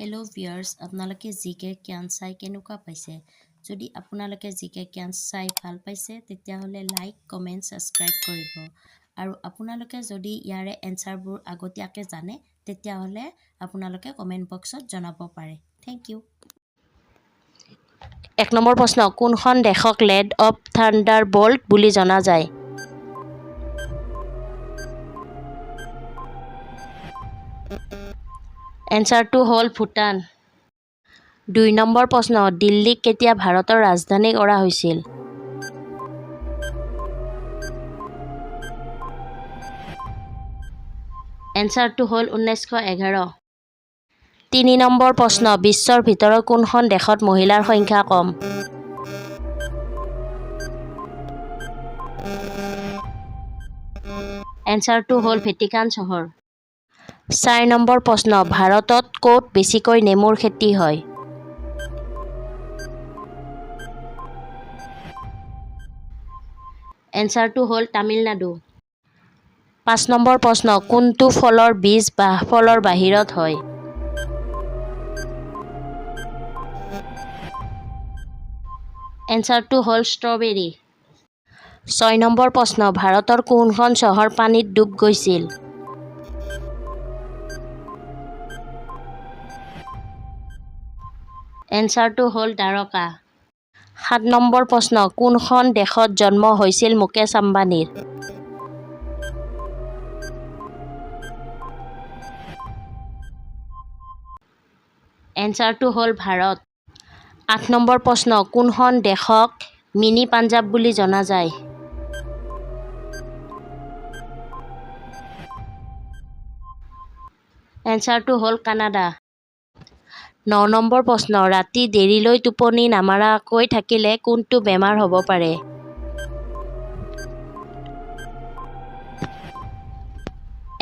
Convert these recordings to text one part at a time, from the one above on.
Hello' viewers, আপোনালোকে জিকে জ্ঞান চাই কেনেকুৱা পাইছে? যদি আপোনালোকে জিকে জ্ঞান চাই ভাল পাইছে তেতিয়াহ'লে লাইক, কমেণ্ট, ছাবস্ক্ৰাইব কৰিব। আৰু আপোনালোকে যদি ইয়াৰে এনচাৰবোৰ আগতীয়াকৈ জানে তেতিয়াহ'লে আপোনালোকে কমেণ্ট বক্সত জনাব পাৰে। Thank U. 1 নম্বৰ প্ৰশ্ন, কোনখন দেশক লেণ্ড অৱ থাণ্ডাৰবল্ট বুলি জনা যায়? এনচাৰটো হ'ল ভূটান। 2 নম্বৰ প্ৰশ্ন, দিল্লীক কেতিয়া ভাৰতৰ ৰাজধানী কৰা হৈছিল? এনচাৰটো হ'ল 1911। 3 নম্বৰ প্ৰশ্ন, বিশ্বৰ ভিতৰত কোনখন দেশত মহিলাৰ সংখ্যা কম? এনচাৰটো হ'ল ভেটিকান চহৰ। 4 নম্বৰ প্ৰশ্ন, ভাৰতত ক'ত বেছিকৈ নেমুৰ খেতি হয়? এনচাৰটো হ'ল তামিলনাডু। 5 নম্বৰ প্ৰশ্ন, কোনটো ফলৰ বীজ ফলৰ বাহিৰত হয়? এনচাৰটো হ'ল ষ্ট্ৰবেৰী। 6 নম্বৰ প্ৰশ্ন, ভাৰতৰ কোনখন চহৰ পানীত ডুব গৈছিল? এনচাৰটো হ'ল দ্বাৰকা। 7 নম্বৰ প্ৰশ্ন, কোনখন দেশত জন্ম হৈছিল মুকেশ আম্বানীৰ? এনচাৰটো হ'ল ভাৰত। 8 নম্বৰ প্ৰশ্ন, কোনখন দেশক মিনি পাঞ্জাৱ বুলি জনা যায়? এনচাৰটো হ'ল কানাডা। 9 নম্বৰ প্ৰশ্ন, ৰাতি দেৰিলৈ টোপনি নামাৰাকৈ থাকিলে কোনটো বেমাৰ হ'ব পাৰে?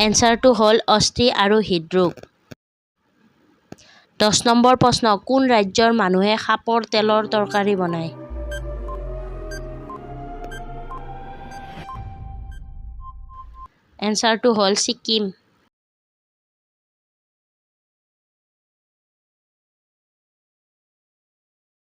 এনচাৰটো হ'ল অস্থি আৰু হৃদৰোগ। 10 নম্বৰ প্ৰশ্ন, কোন ৰাজ্যৰ মানুহে সাপৰ তেলৰ তৰকাৰী বনায়? এনচাৰটো হ'ল ছিকিম।